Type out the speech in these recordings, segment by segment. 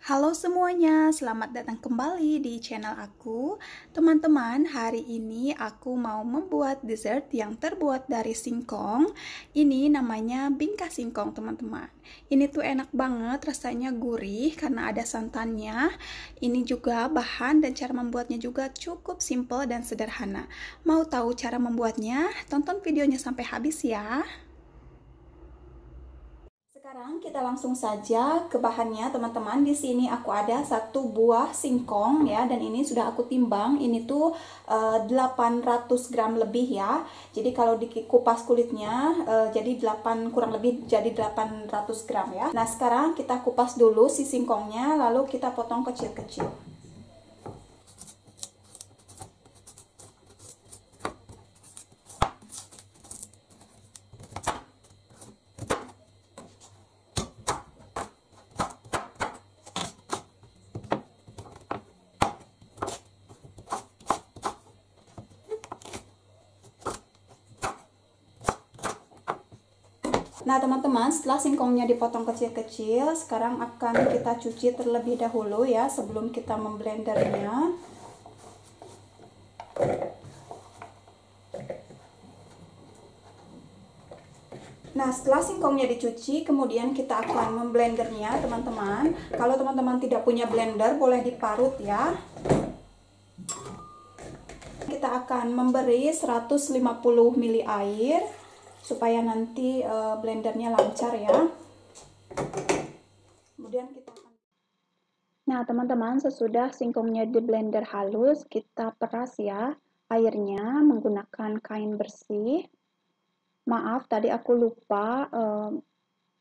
Halo semuanya, selamat datang kembali di channel aku. Teman-teman, hari ini aku mau membuat dessert yang terbuat dari singkong. Ini namanya bingka singkong, teman-teman. Ini tuh enak banget, rasanya gurih karena ada santannya. Ini juga bahan dan cara membuatnya juga cukup simple dan sederhana. Mau tahu cara membuatnya? Tonton videonya sampai habis ya. Sekarang kita langsung saja ke bahannya, teman-teman. Di sini aku ada 1 buah singkong ya, dan ini sudah aku timbang. Ini tuh 800 gram lebih ya. Jadi kalau dikupas kulitnya jadi 8 kurang lebih jadi 800 gram ya. Nah, sekarang kita kupas dulu si singkongnya, lalu kita potong kecil-kecil. Nah teman-teman, setelah singkongnya dipotong kecil-kecil, sekarang akan kita cuci terlebih dahulu ya sebelum kita memblendernya. Nah, setelah singkongnya dicuci, kemudian kita akan memblendernya, teman-teman. Kalau teman-teman tidak punya blender, boleh diparut ya. Kita akan memberi 150 ml air supaya nanti blendernya lancar ya. Kemudian kita akan... Nah, teman-teman, sesudah singkongnya di blender halus, kita peras ya airnya menggunakan kain bersih. Maaf, tadi aku lupa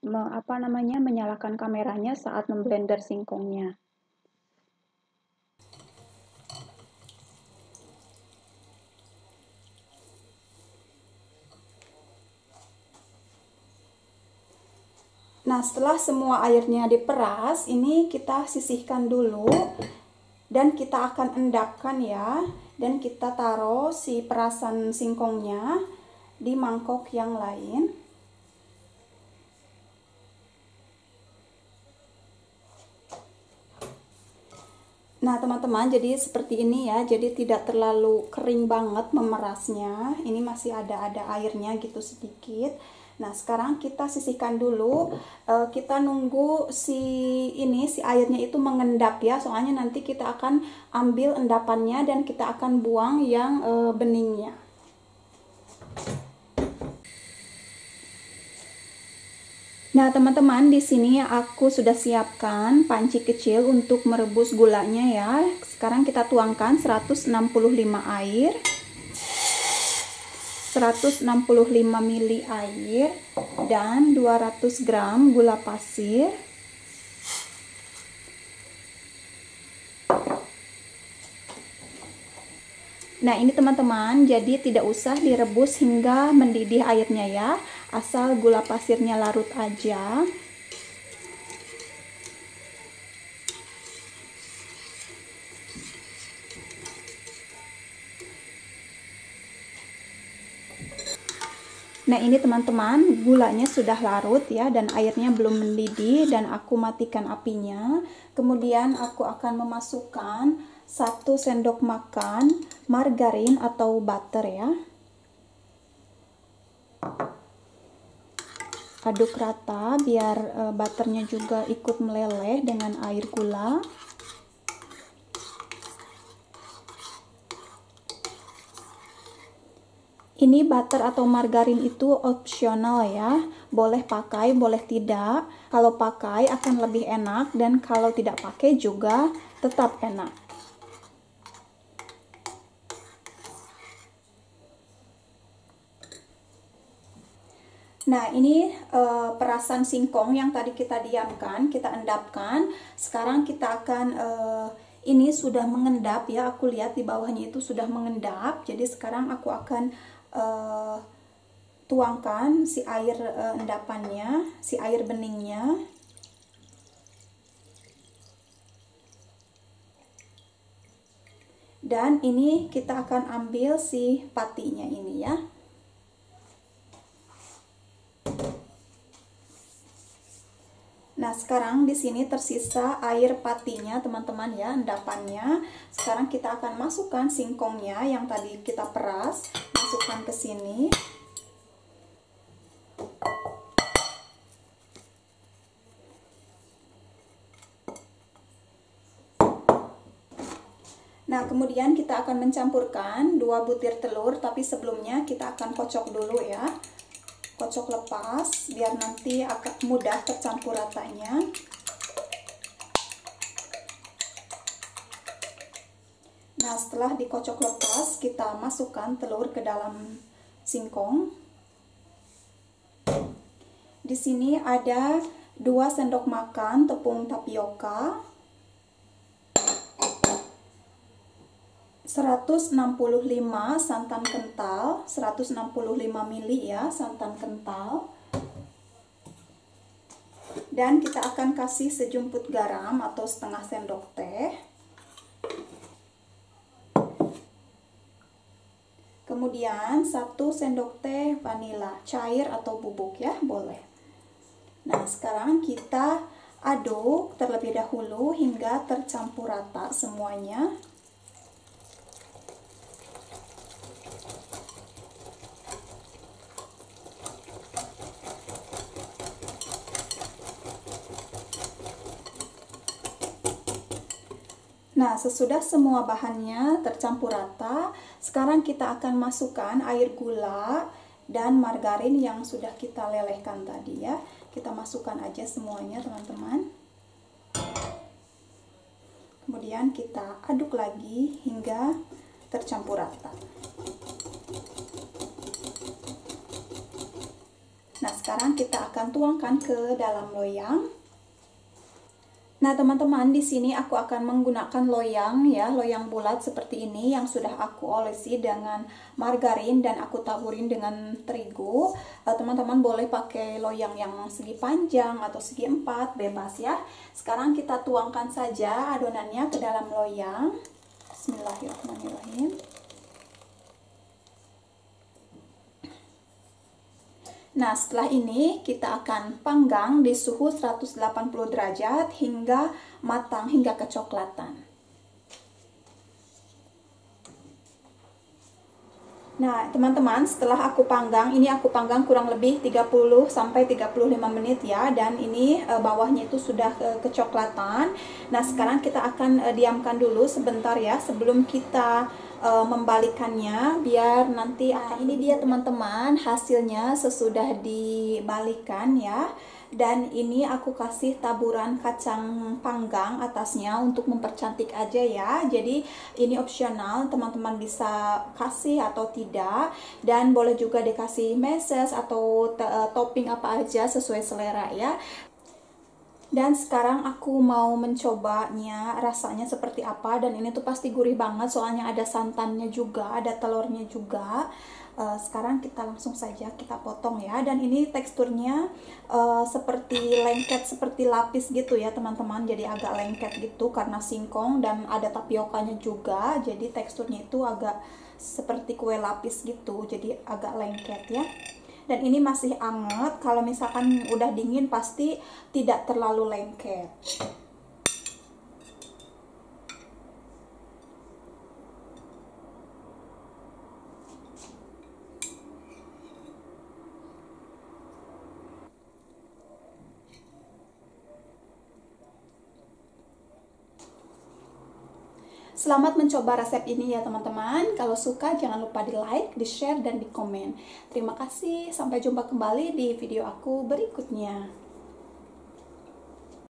menyalakan kameranya saat memblender singkongnya. Nah, setelah semua airnya diperas, ini kita sisihkan dulu dan kita akan endapkan ya, dan kita taruh si perasan singkongnya di mangkok yang lain. Nah teman-teman, jadi seperti ini ya, jadi tidak terlalu kering banget memerasnya, ini masih ada airnya gitu sedikit. Nah sekarang kita sisihkan dulu, kita nunggu si airnya itu mengendap ya, soalnya nanti kita akan ambil endapannya dan kita akan buang yang beningnya. Nah, teman-teman, di sini aku sudah siapkan panci kecil untuk merebus gulanya ya. Sekarang kita tuangkan 165 air. 165 ml air dan 200 gram gula pasir. Nah, ini teman-teman, jadi tidak usah direbus hingga mendidih airnya ya, asal gula pasirnya larut aja. Nah, ini teman-teman, gulanya sudah larut ya, dan airnya belum mendidih, dan aku matikan apinya. Kemudian aku akan memasukkan 1 sendok makan margarin atau butter ya. Aduk rata biar butternya juga ikut meleleh dengan air gula. Ini butter atau margarin itu opsional ya, boleh pakai, boleh tidak. Kalau pakai akan lebih enak, dan kalau tidak pakai juga tetap enak. Nah, ini perasan singkong yang tadi kita diamkan, kita endapkan. Sekarang kita akan ini sudah mengendap ya, aku lihat di bawahnya itu sudah mengendap. Jadi sekarang aku akan tuangkan si air endapannya, si air beningnya. Dan ini kita akan ambil si patinya ini ya. Nah, sekarang di sini tersisa air patinya, teman-teman ya, endapannya. Sekarang kita akan masukkan singkongnya yang tadi kita peras, masukkan ke sini. Nah, kemudian kita akan mencampurkan 2 butir telur, tapi sebelumnya kita akan kocok dulu ya. Kocok lepas biar nanti akan mudah tercampur ratanya. Nah, setelah dikocok lepas, kita masukkan telur ke dalam singkong. Di sini ada 2 sendok makan tepung tapioka, 165 santan kental, 165 ml ya santan kental. Dan kita akan kasih sejumput garam atau setengah sendok teh. Kemudian 1 sendok teh vanila, cair atau bubuk ya, boleh. Nah, sekarang kita aduk terlebih dahulu hingga tercampur rata semuanya. Nah, sesudah semua bahannya tercampur rata, sekarang kita akan masukkan air gula dan margarin yang sudah kita lelehkan tadi ya. Kita masukkan aja semuanya, teman-teman. Kemudian kita aduk lagi hingga tercampur rata. Nah, sekarang kita akan tuangkan ke dalam loyang. Nah, teman-teman, di sini aku akan menggunakan loyang ya, loyang bulat seperti ini yang sudah aku olesi dengan margarin dan aku taburin dengan terigu. Teman-teman boleh pakai loyang yang segi panjang atau segi 4, bebas ya. Sekarang kita tuangkan saja adonannya ke dalam loyang. Bismillahirrahmanirrahim. Nah, setelah ini kita akan panggang di suhu 180 derajat hingga matang, hingga kecoklatan. Nah, teman-teman, setelah aku panggang, ini aku panggang kurang lebih 30 sampai 35 menit ya, dan ini bawahnya itu sudah kecoklatan. Nah, sekarang kita akan diamkan dulu sebentar ya sebelum kita membalikannya biar nanti ini dia teman-teman hasilnya sesudah dibalikan ya. Dan ini aku kasih taburan kacang panggang atasnya untuk mempercantik aja ya. Jadi ini opsional, teman-teman bisa kasih atau tidak, dan boleh juga dikasih meses atau topping apa aja sesuai selera ya. Dan sekarang aku mau mencobanya rasanya seperti apa, dan ini tuh pasti gurih banget soalnya ada santannya juga, ada telurnya juga. Sekarang kita langsung saja kita potong ya, dan ini teksturnya seperti lengket, seperti lapis gitu ya teman-teman, jadi agak lengket gitu karena singkong dan ada tapiokanya juga, jadi teksturnya itu agak seperti kue lapis gitu, jadi agak lengket ya. Dan ini masih anget, kalau misalkan udah dingin pasti tidak terlalu lengket. Selamat mencoba resep ini ya teman-teman. Kalau suka jangan lupa di like, di share, dan di komen. Terima kasih, sampai jumpa kembali di video aku berikutnya.